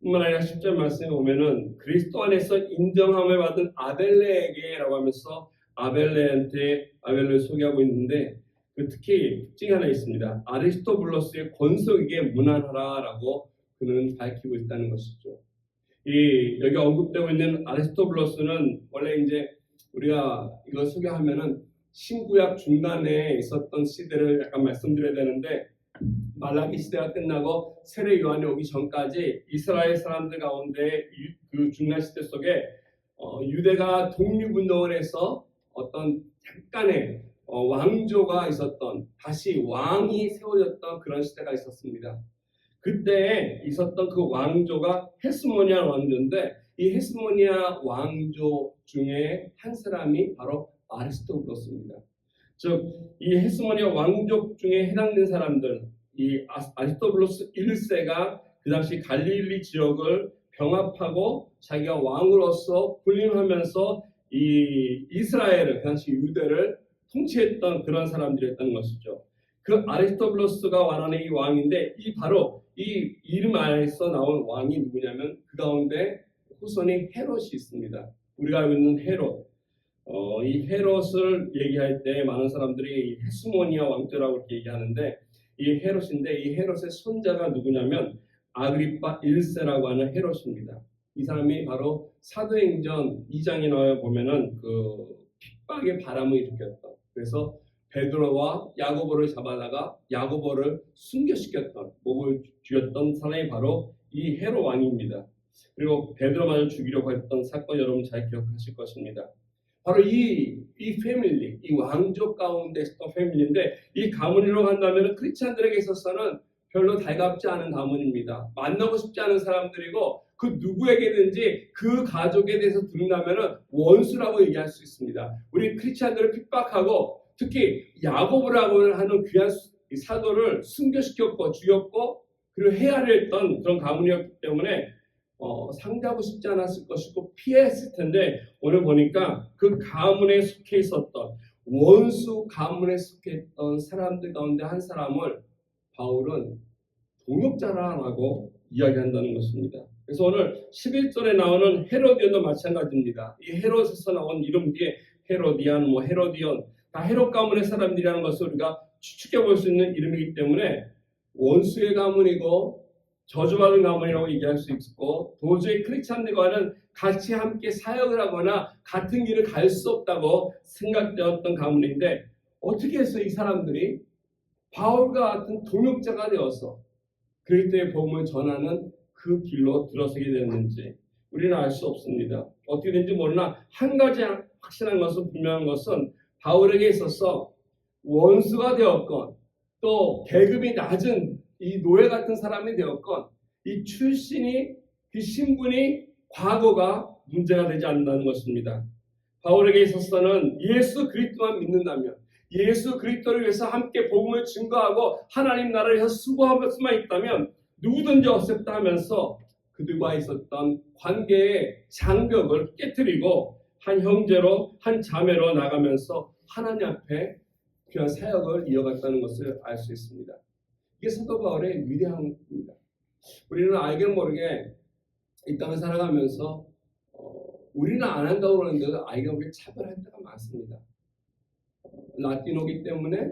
뿐만 아니라 10절 말씀에 보면은 그리스도 안에서 인정함을 받은 아벨레에게라고 하면서 아벨레를 소개하고 있는데 그 특히 특징이 하나 있습니다. 아리스토블러스의 권속에게 문안하라라고 그는 밝히고 있다는 것이죠. 여기 언급되고 있는 아리스토블러스는 원래 이제 우리가 이걸 소개하면은 신구약 중간에 있었던 시대를 약간 말씀드려야 되는데 말라기 시대가 끝나고 세례 요한이 오기 전까지 이스라엘 사람들 가운데 그 중간 시대 속에 유대가 독립운동을 해서 어떤 약간의 왕조가 있었던 다시 왕이 세워졌던 그런 시대가 있었습니다. 그때 있었던 그 왕조가 헤스모니아 왕조인데 이 헤스모니아 왕조 중에 한 사람이 바로 아리스토블러스입니다. 즉 이 헤스모니아 왕족 중에 해당된 사람들, 이 아리스토블러스 1세가 그 당시 갈릴리 지역을 병합하고 자기가 왕으로서 군림하면서 이 이스라엘을 그 당시 유대를 통치했던 그런 사람들이었다는 것이죠. 그 아리스토블러스가 말하는 이 왕인데 바로 이 이름 안에서 나온 왕이 누구냐면 그 가운데 후손이 헤롯이 있습니다. 우리가 알고 있는 헤롯. 이 헤롯을 얘기할 때 많은 사람들이 헤스모니아 왕조라고 이렇게 얘기하는데 이 헤롯인데 이 헤롯의 손자가 누구냐면 아그리파 1세라고 하는 헤롯입니다. 이 사람이 바로 사도행전 2장에 나와 보면은 그 핍박의 바람을 일으켰던 그래서 베드로와 야고보를 잡아다가 야고보를 순교시켰던 목을 쥐었던 사람이 바로 이 헤롯 왕입니다. 그리고 베드로만을 죽이려고 했던 사건 여러분 잘 기억하실 것입니다. 바로 이 패밀리, 이 왕족 가운데 있었던 패밀리인데 이 가문이라고 한다면 크리스찬들에게 있어서는 별로 달갑지 않은 가문입니다. 만나고 싶지 않은 사람들이고 그 누구에게든지 그 가족에 대해서 들은다면 원수라고 얘기할 수 있습니다. 우리 크리스찬들을 핍박하고 특히 야고보라고 하는 귀한 사도를 순교시켰고 죽였고 그리고 해야를 했던 그런 가문이었기 때문에 상대하고 싶지 않았을 것이고 피했을 텐데 오늘 보니까 그 가문에 속해 있었던 원수 가문에 속해 있던 사람들 가운데 한 사람을 바울은 동역자라고 이야기한다는 것입니다. 그래서 오늘 11절에 나오는 헤로디온도 마찬가지입니다. 이 헤롯에서 나온 이름 뒤에 헤로디안, 헤로디온 다 헤롯 가문의 사람들이라는 것을 우리가 추측해 볼 수 있는 이름이기 때문에 원수의 가문이고 저주받은 가문이라고 얘기할 수 있고 도저히 크리스찬들과는 같이 함께 사역을 하거나 같은 길을 갈 수 없다고 생각되었던 가문인데 어떻게 해서 이 사람들이 바울과 같은 동역자가 되어서 그리스도의 복음을 전하는 그 길로 들어서게 되었는지 우리는 알 수 없습니다. 어떻게 된지 모르나 한 가지 확실한 것은 분명한 것은 바울에게 있어서 원수가 되었건 또 계급이 낮은 이 노예 같은 사람이 되었건 이 출신이 그 신분이 과거가 문제가 되지 않는다는 것입니다. 바울에게 있어서는 예수 그리스도만 믿는다면 예수 그리스도를 위해서 함께 복음을 증거하고 하나님 나라를 위해서 수고할 수만 있다면 누구든지 없앴다 하면서 그들과 있었던 관계의 장벽을 깨뜨리고 한 형제로 한 자매로 나가면서 하나님 앞에 귀한 사역을 이어갔다는 것을 알 수 있습니다. 이게 사도 바울의 위대함입니다. 우리는 알게 모르게 이 땅을 살아가면서 우리는 안 한다고 그러는데 알게 모르게 차별할 때가 많습니다. 라틴어기 때문에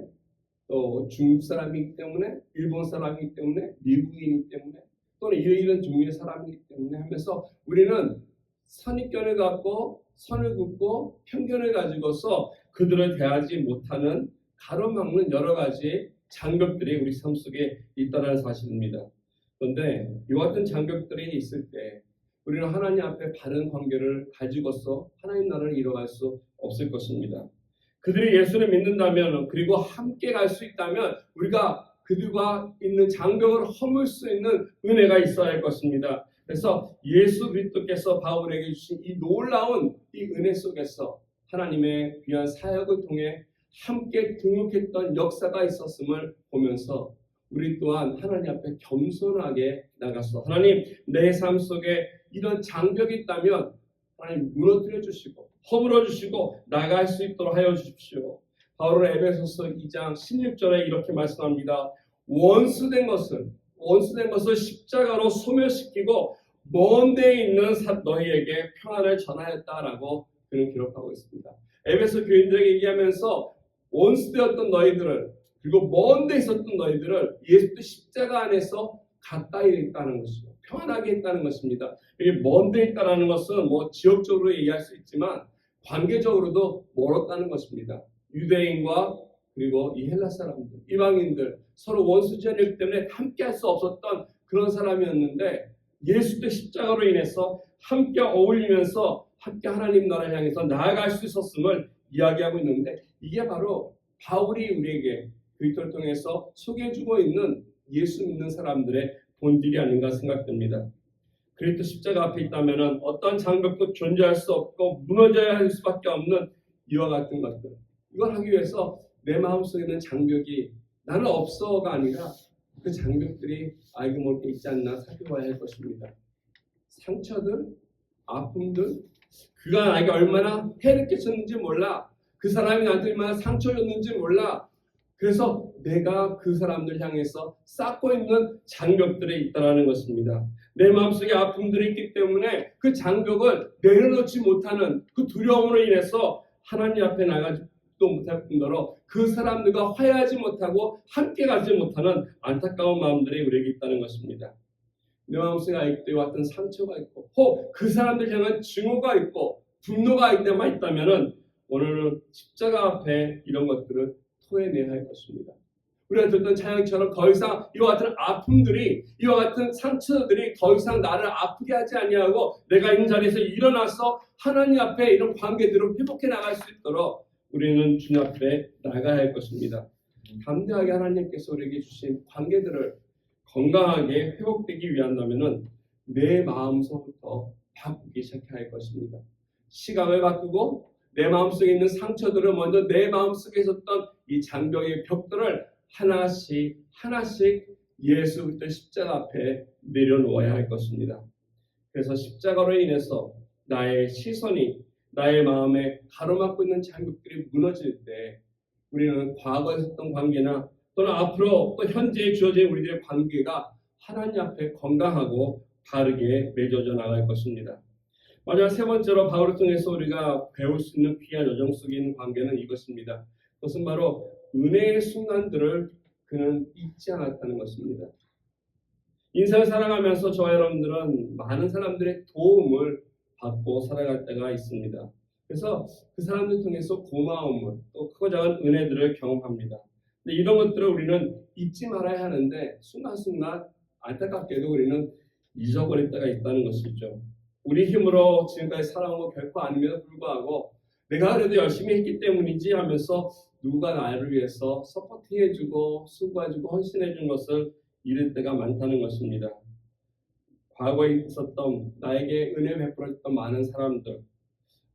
또 중국 사람이기 때문에, 일본 사람이기 때문에, 미국인이기 때문에, 또는 이런 종류의 사람이기 때문에 하면서 우리는 선입견을 갖고 선을 긋고 편견을 가지고서 그들을 대하지 못하는 가로막는 여러 가지 장벽들이 우리 삶 속에 있다는 사실입니다. 그런데 이와 같은 장벽들이 있을 때 우리는 하나님 앞에 바른 관계를 가지고서 하나님 나라를 이뤄갈 수 없을 것입니다. 그들이 예수를 믿는다면, 그리고 함께 갈 수 있다면 우리가 그들과 있는 장벽을 허물 수 있는 은혜가 있어야 할 것입니다. 그래서 예수 그리스도께서 바울에게 주신 이 놀라운 이 은혜 속에서 하나님의 귀한 사역을 통해 함께 등록했던 역사가 있었음을 보면서 우리 또한 하나님 앞에 겸손하게 나가서, 하나님, 내 삶 속에 이런 장벽이 있다면 하나님 무너뜨려 주시고 허물어 주시고 나갈 수 있도록 하여 주십시오. 바울은 에베소서 2장 16절에 이렇게 말씀합니다. 원수된 것을 십자가로 소멸시키고 먼 데에 있는 너희에게 평안을 전하였다라고 그는 기록하고 있습니다. 에베소 교인들에게 얘기하면서 원수되었던 너희들을, 그리고 먼 데 있었던 너희들을 예수도 십자가 안에서 가까이 있다는 것이죠. 평안하게 했다는 것입니다. 이게 먼 데 있다는 것은 뭐 지역적으로 얘기할 수 있지만 관계적으로도 멀었다는 것입니다. 유대인과 그리고 이 헬라 사람들, 이방인들 서로 원수지연이기 때문에 함께 할 수 없었던 그런 사람이었는데 예수도 십자가로 인해서 함께 어울리면서 함께 하나님 나라를 향해서 나아갈 수 있었음을 이야기하고 있는데, 이게 바로 바울이 우리에게 그리스도를 통해서 소개해주고 있는 예수 믿는 사람들의 본질이 아닌가 생각됩니다. 그리스도 십자가 앞에 있다면 어떤 장벽도 존재할 수 없고 무너져야 할 수밖에 없는 이와 같은 것들, 이걸 하기 위해서 내 마음속에 있는 장벽이 나는 없어가 아니라 그 장벽들이 알고 모르게 있지 않나 살펴봐야 할 것입니다. 상처들, 아픔들, 그가 나에게 얼마나 해를 끼쳤는지 몰라. 그 사람이 나한테 얼마나 상처를 줬는지 몰라. 그래서 내가 그 사람들 향해서 쌓고 있는 장벽들이 있다는 것입니다. 내 마음속에 아픔들이 있기 때문에 그 장벽을 내려놓지 못하는 그 두려움으로 인해서 하나님 앞에 나가지도 못할 뿐더러 그 사람들과 화해하지 못하고 함께 가지 못하는 안타까운 마음들이 우리에게 있다는 것입니다. 내 마음속에 아직도 이와 같은 상처가 있고 혹 그 사람들 향한 증오가 있고 분노가 있다면 오늘은 십자가 앞에 이런 것들을 토해내야 할 것입니다. 우리가 듣던 찬양처럼 더 이상 이와 같은 아픔들이, 이와 같은 상처들이 더 이상 나를 아프게 하지 아니하고 내가 있는 자리에서 일어나서 하나님 앞에 이런 관계들을 회복해 나갈 수 있도록 우리는 주님 앞에 나가야 할 것입니다. 담대하게 하나님께서 우리에게 주신 관계들을 건강하게 회복되기 위한다면은 내 마음서부터 바꾸기 시작해야 할 것입니다. 시각을 바꾸고 내 마음속에 있는 상처들을 먼저 내 마음속에 있었던 이 장벽의 벽들을 하나씩 예수 그리스도 십자가 앞에 내려놓아야 할 것입니다. 그래서 십자가로 인해서 나의 시선이 나의 마음에 가로막고 있는 장벽들이 무너질 때 우리는 과거에 있었던 관계나 또는 앞으로 또 현재에 주어진 우리들의 관계가 하나님 앞에 건강하고 바르게 맺어져 나갈 것입니다. 마지막 세 번째로 바울을 통해서 우리가 배울 수 있는 귀한 여정 속에 있는 관계는 이것입니다. 그것은 바로 은혜의 순간들을 그는 잊지 않았다는 것입니다. 인생을 살아가면서 저와 여러분들은 많은 사람들의 도움을 받고 살아갈 때가 있습니다. 그래서 그 사람들 통해서 고마움을 또 크고 작은 은혜들을 경험합니다. 근데 이런 것들을 우리는 잊지 말아야 하는데 순간순간 안타깝게도 우리는 잊어버릴 때가 있다는 것이죠. 우리 힘으로 지금까지 살아온 거 결코 아님에도 불구하고 내가 그래도 열심히 했기 때문이지 하면서 누가 나를 위해서 서포팅해주고 수고해주고 헌신해준 것을 잃을 때가 많다는 것입니다. 과거에 있었던 나에게 은혜 베풀었던 많은 사람들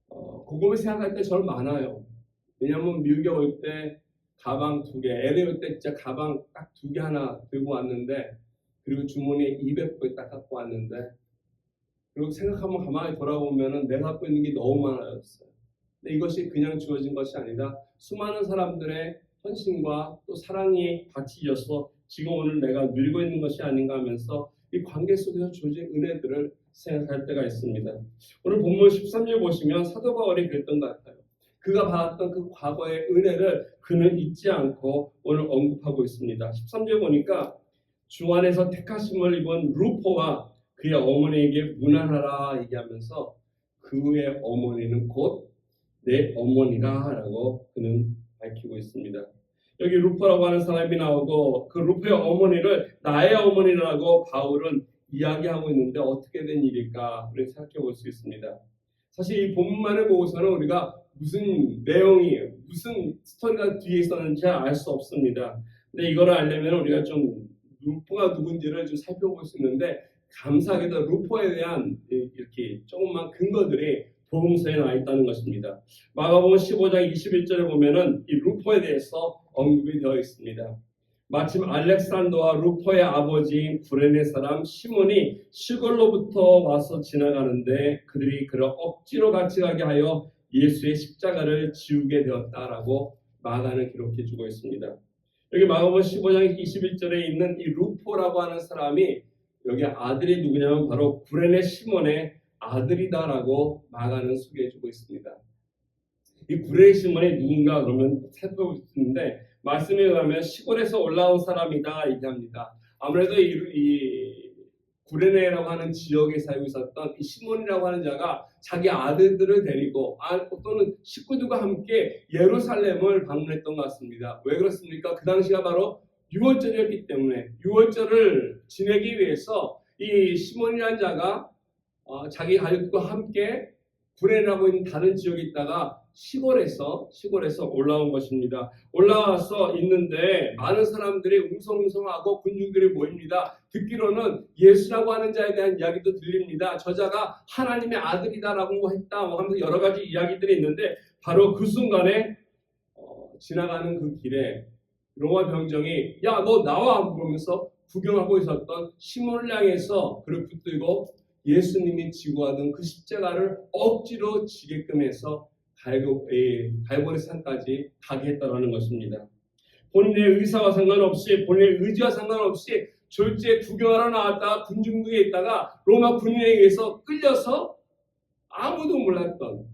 곰곰이 생각할 때 저는 많아요. 왜냐하면 미국에 올 때 가방 2개, LA 올 때 진짜 가방 딱 2개 하나 들고 왔는데 그리고 주머니에 200불 딱 갖고 왔는데 그리고 생각하면 가만히 돌아보면 내가 갖고 있는 게 너무 많아졌어요. 근데 이것이 그냥 주어진 것이 아니라 수많은 사람들의 헌신과 또 사랑이 같이 이어서 지금 오늘 내가 누리고 있는 것이 아닌가 하면서 이 관계 속에서 주어진 은혜들을 생각할 때가 있습니다. 오늘 본문 13절 보시면 사도 바울이 그랬던 것 같아요. 그가 받았던 그 과거의 은혜를 그는 잊지 않고 오늘 언급하고 있습니다. 13절 보니까 주 안에서 택하심을 입은 루포와 그의 어머니에게 문안하라 얘기하면서 그의 어머니는 곧 내 어머니라 라고 그는 밝히고 있습니다. 여기 루포라고 하는 사람이 나오고 그 루포의 어머니를 나의 어머니라고 바울은 이야기하고 있는데 어떻게 된 일일까 우리 생각해 볼 수 있습니다. 사실 이 본문만을 보고서는 우리가 무슨 내용이 무슨 스토리가 뒤에 있었는지 알 수 없습니다. 근데 이거를 알려면 우리가 좀 루포가 누군지를 좀 살펴볼 수 있는데 감사하게도 루포에 대한 이렇게 조금만 근거들이 복음서에 나와 있다는 것입니다. 마가복음 15장 21절에 보면은 이 루포에 대해서 언급이 되어 있습니다. 마침 알렉산더와 루포의 아버지인 구레네 사람 시몬이 시골로부터 와서 지나가는데 그들이 그를 억지로 같이 가게 하여 예수의 십자가를 지우게 되었다라고 마가는 기록해 주고 있습니다. 여기 마가복음 15장 21절에 있는 이 루포라고 하는 사람이 여기 아들이 누구냐면 바로 구레네 시몬의 아들이다라고 마가는 소개해 주고 있습니다. 이 구레네 시몬이 누군가 그러면 살펴볼 수 있는데 말씀에 의하면 시골에서 올라온 사람이다 얘기합니다. 아무래도 이 구레네라고 하는 지역에 살고 있었던 이 시몬이라고 하는 자가 자기 아들들을 데리고 또는 식구들과 함께 예루살렘을 방문했던 것 같습니다. 왜 그렇습니까? 그 당시가 바로 유월절이었기 때문에 유월절을 지내기 위해서 이 시몬이라는 자가 자기 가족과 함께 구레네라고 있는 다른 지역에 있다가 시골에서 올라온 것입니다. 올라와서 있는데 많은 사람들이 웅성웅성하고 군중들이 모입니다. 듣기로는 예수라고 하는 자에 대한 이야기도 들립니다. 저자가 하나님의 아들이다라고 했다 하면서 여러 가지 이야기들이 있는데 바로 그 순간에 지나가는 그 길에 로마 병정이 야 너 나와 그러면서 구경하고 있었던 시몬을 향해서 그를 붙들고 예수님이 지고 하던 그 십자가를 억지로 지게끔 해서 갈보리 산까지 가게 했다는 것입니다. 본인의 의사와 상관없이 본인의 의지와 상관없이 졸지에 구경하러 나왔다가 군중들에 있다가 로마 군인에 의해서 끌려서 아무도 몰랐던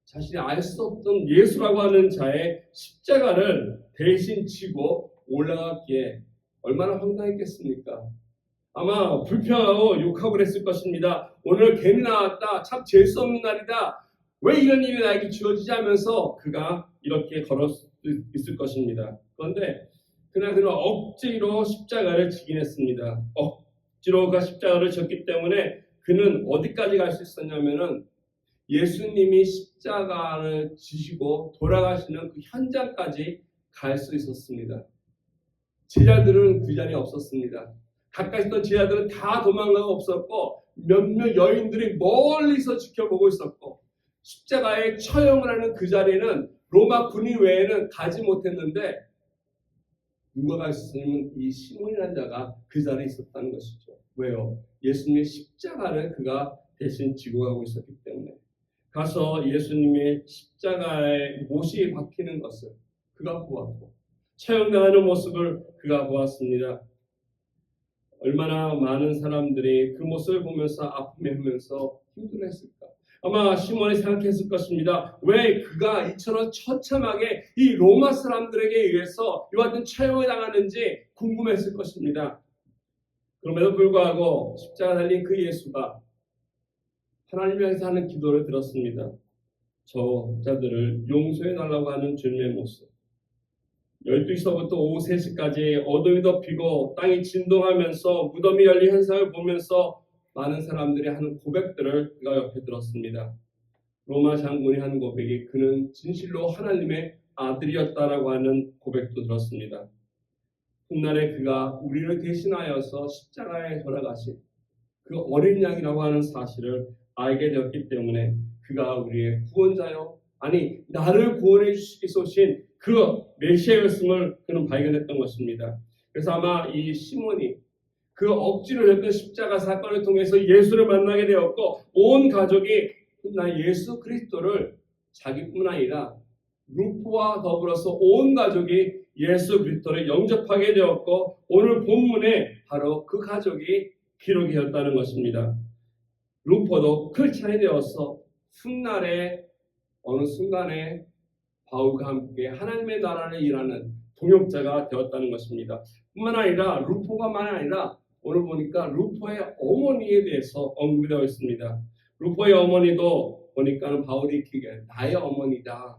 자신이 알 수 없던 예수라고 하는 자의 십자가를 대신 지고 올라갔기에 얼마나 황당했겠습니까? 아마 불평하고 욕하고 그랬을 것입니다. 오늘 괜히 나왔다. 참 재수 없는 날이다. 왜 이런 일이 나에게 주어지지 하면서 그가 이렇게 걸었을 것입니다. 그런데 그는 억지로 십자가를 지긴 했습니다. 억지로 그 십자가를 졌기 때문에 그는 어디까지 갈 수 있었냐면은 예수님이 십자가를 지시고 돌아가시는 그 현장까지 갈 수 있었습니다. 제자들은 그 자리에 없었습니다. 가까이 있던 제자들은 다 도망가고 없었고 몇몇 여인들이 멀리서 지켜보고 있었고 십자가에 처형을 하는 그 자리에는 로마 군인 외에는 가지 못했는데 누가 갈 수 있으면 이 시몬이라는 자가 그 자리에 있었다는 것이죠. 왜요? 예수님의 십자가를 그가 대신 지고 가고 있었기 때문에 가서 예수님의 십자가에 못이 박히는 것을 그가 보았고 처형당하는 모습을 그가 보았습니다. 얼마나 많은 사람들이 그 모습을 보면서 아픔해하면서 힘들어했을까? 아마 시몬이 생각했을 것입니다. 왜 그가 이처럼 처참하게 이 로마 사람들에게 의해서 이와 같은 처형을 당하는지 궁금했을 것입니다. 그럼에도 불구하고 십자가 달린 그 예수가 하나님을 향해서 하는 기도를 들었습니다. 저 자들을 용서해 달라고 하는 주님의 모습. 12시부터 오후 3시까지 어둠이 덮이고 땅이 진동하면서 무덤이 열린 현상을 보면서 많은 사람들이 하는 고백들을 그가 옆에 들었습니다. 로마 장군이 하는 고백이 그는 진실로 하나님의 아들이었다라고 하는 고백도 들었습니다. 훗날에 그가 우리를 대신하여서 십자가에 돌아가신 그 어린 양이라고 하는 사실을 알게 되었기 때문에 그가 우리의 구원자요 아니 나를 구원해 주시기 쏘신 그 메시아였음을 그는 발견했던 것입니다. 그래서 아마 이 시몬이 그 억지로 했던 십자가 사건을 통해서 예수를 만나게 되었고 온 가족이 나 예수 그리스도를 자기뿐 아니라 루포와 더불어서 온 가족이 예수 그리스도를 영접하게 되었고 오늘 본문에 바로 그 가족이 기록이 되었다는 것입니다. 루포도 크리스찬이 되어서 훗날에 어느 순간에 바울과 함께 하나님의 나라를 일하는 동역자가 되었다는 것입니다. 뿐만 아니라 루포가만 아니라 오늘 보니까 루포의 어머니에 대해서 언급이 되어 있습니다. 루포의 어머니도 보니까는 바울이 기게 나의 어머니다.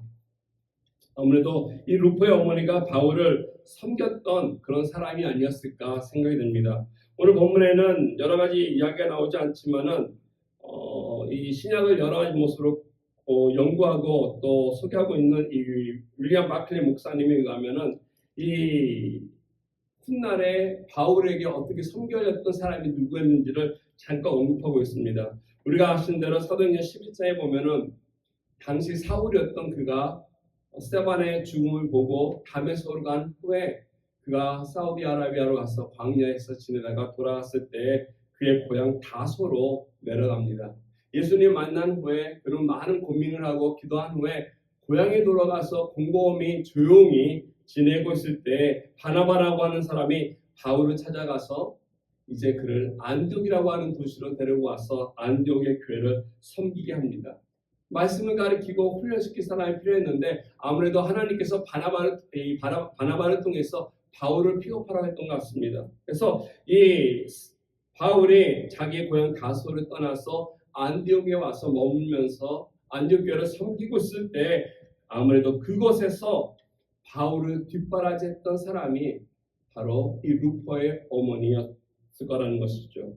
아무래도 이 루포의 어머니가 바울을 섬겼던 그런 사람이 아니었을까 생각이 듭니다. 오늘 본문에는 여러 가지 이야기가 나오지 않지만은 이 신약을 여러 가지 모습으로 연구하고 또 소개하고 있는 이 윌리엄 바클리 목사님에 의하면은 이 훗날에 바울에게 어떻게 섬겨졌던 사람이 누구였는지를 잠깐 언급하고 있습니다. 우리가 아시는 대로 사도행전 11장에 보면은 당시 사울이었던 그가 스데반의 죽음을 보고 다메섹으로 간 후에 그가 사우디아라비아로 가서 광야에서 지내다가 돌아왔을 때 그의 고향 다소로 내려갑니다. 예수님 만난 후에 그런 많은 고민을 하고 기도한 후에 고향에 돌아가서 곰곰이 조용히 지내고 있을 때 바나바라고 하는 사람이 바울을 찾아가서 이제 그를 안디옥이라고 하는 도시로 데리고 와서 안디옥의 교회를 섬기게 합니다. 말씀을 가르치고 훈련시킬 사람이 필요했는데 아무래도 하나님께서 바나바를 통해서 바울을 픽업하라고 했던 것 같습니다. 그래서 이 바울이 자기의 고향 다소를 떠나서 안디옥에 와서 머물면서 안디옥 교회를 섬기고 있을 때 아무래도 그곳에서 바울을 뒷바라지했던 사람이 바로 이 루포의 어머니였을 거라는 것이죠.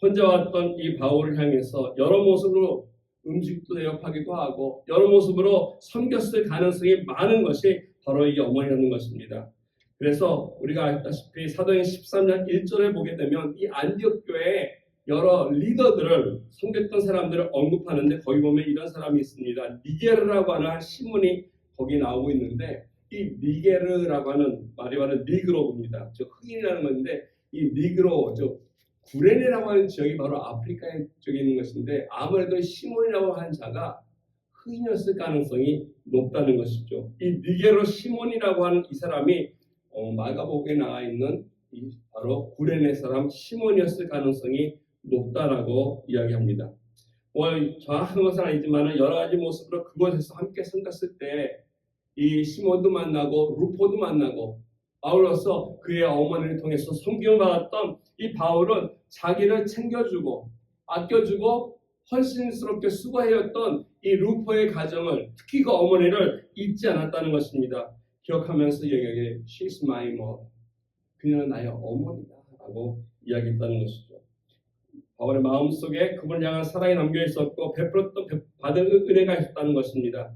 혼자 왔던 이 바울을 향해서 여러 모습으로 음식도 대접하기도 하고 여러 모습으로 섬겼을 가능성이 많은 것이 바로 이 어머니라는 것입니다. 그래서 우리가 알다시피 사도행전 13장 1절을 보게 되면 이 안디옥 교회에 여러 리더들을 섬겼던 사람들을 언급하는데 거기 보면 이런 사람이 있습니다. 니게르라고 하는 신문이 거기 나오고 있는데 이 니게르라고 하는 말이 바로 니그로입니다. 저 흑인이라는 건데 이 니그로 저 구레네라고 하는 지역이 바로 아프리카 쪽에 있는 것인데 아무래도 시몬이라고 하는 자가 흑인이었을 가능성이 높다는 것이죠. 이 니게로 시몬이라고 하는 이 사람이 마가복음에 나와 있는 이 바로 구레네 사람 시몬이었을 가능성이 높다라고 이야기합니다. 정확한 것은 아니지만 여러 가지 모습으로 그곳에서 함께 섬겼을 때 이 시몬도 만나고 루포도 만나고 아울러서 그의 어머니를 통해서 섬김을 받았던 이 바울은 자기를 챙겨주고 아껴주고 헌신스럽게 수고해왔던 이 루포의 가정을 특히 그 어머니를 잊지 않았다는 것입니다. 기억하면서 얘기하기에 She's my mother. 그녀는 나의 어머니다 라고 이야기했다는 것이죠. 바울의 마음속에 그분을 향한 사랑이 담겨 있었고 베풀었던 받은 은혜가 있었다는 것입니다.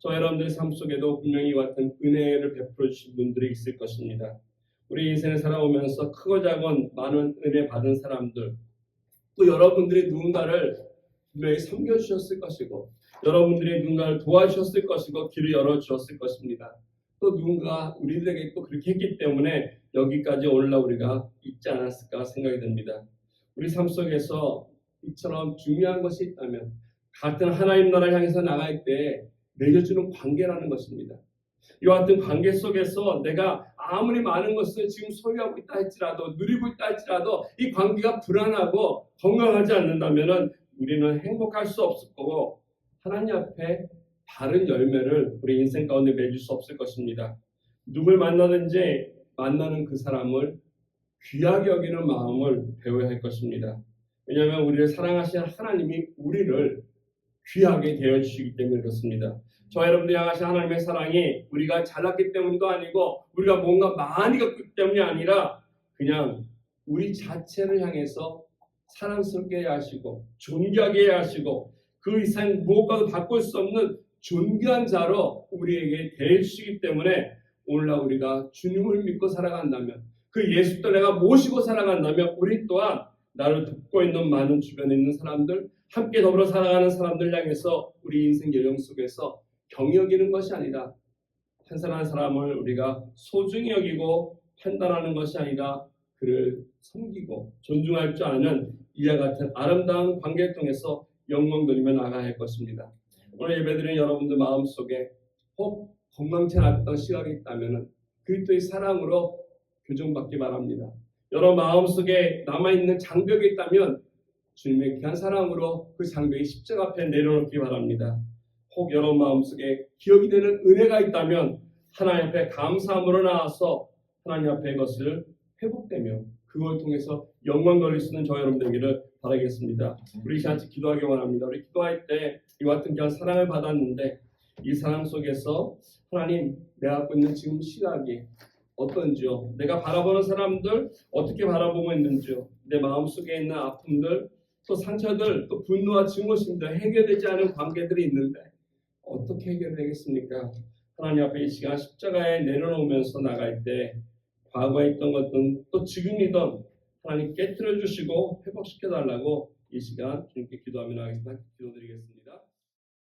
저 여러분들의 삶 속에도 분명히 같은 은혜를 베풀어 주신 분들이 있을 것입니다. 우리 인생을 살아오면서 크고 작은 많은 은혜 받은 사람들 또 여러분들이 누군가를 분명히 섬겨주셨을 것이고 여러분들이 누군가를 도와주셨을 것이고 길을 열어주셨을 것입니다. 또 누군가 우리들에게 또 그렇게 했기 때문에 여기까지 오늘날 우리가 있지 않았을까 생각이 듭니다. 우리 삶 속에서 이처럼 중요한 것이 있다면 같은 하나님 나라를 향해서 나갈 때 맺어주는 관계라는 것입니다. 이와 같은 관계 속에서 내가 아무리 많은 것을 지금 소유하고 있다 할지라도 누리고 있다 할지라도 이 관계가 불안하고 건강하지 않는다면 우리는 행복할 수 없을 거고 하나님 앞에 다른 열매를 우리 인생 가운데 맺을 수 없을 것입니다. 누굴 만나든지 만나는 그 사람을 귀하게 여기는 마음을 배워야 할 것입니다. 왜냐하면 우리를 사랑하시는 하나님이 우리를 귀하게 대해주시기 때문에 그렇습니다. 저 여러분들 향하신 하나님의 사랑이 우리가 잘났기 때문도 아니고 우리가 뭔가 많이 겪기 때문이 아니라 그냥 우리 자체를 향해서 사랑스럽게 하시고 존귀하게 하시고 그 이상 무엇과도 바꿀 수 없는 존귀한 자로 우리에게 대해주시기 때문에 오늘날 우리가 주님을 믿고 살아간다면 그 예수도 내가 모시고 살아간다면 우리 또한 나를 돕고 있는 많은 주변에 있는 사람들 함께 더불어 살아가는 사람들 향해서 우리 인생 여정 속에서 경히 여기는 것이 아니라 한 사람 한 사람을 우리가 소중히 여기고 판단하는 것이 아니라 그를 섬기고 존중할 줄 아는 이와 같은 아름다운 관계를 통해서 영광 돌리며 나가야 할 것입니다. 오늘 예배드리는 여러분들 마음속에 혹 건강치 않았던 시각이 있다면 그리스도의 사랑으로 교정받기 바랍니다. 여러분 마음속에 남아있는 장벽이 있다면 주님의 귀한 사랑으로 그 장벽이 십자가 앞에 내려놓기 바랍니다. 혹 여러분 마음속에 기억이 되는 은혜가 있다면 하나님 앞에 감사함으로 나와서 하나님 앞에 그것을 회복되며 그걸 통해서 영광 돌릴 수 있는 저 여러분 되기를 바라겠습니다. 우리 같이 기도하기 원합니다. 우리 기도할 때 이와 같은 귀한 사랑을 받았는데 이 사랑 속에서 하나님 내가 갖고 있는 지금 시각이 어떤지요? 내가 바라보는 사람들 어떻게 바라보고 있는지요? 내 마음속에 있는 아픔들 또 상처들 또 분노와 증오심들 해결되지 않은 관계들이 있는데 어떻게 해결되겠습니까? 하나님 앞에 이 시간 십자가에 내려놓으면서 나갈 때 과거에 있던 것든 또 지금이던 하나님 깨트려 주시고 회복시켜 달라고 이 시간 주님께 기도하며 나가겠습니다. 기도드리겠습니다.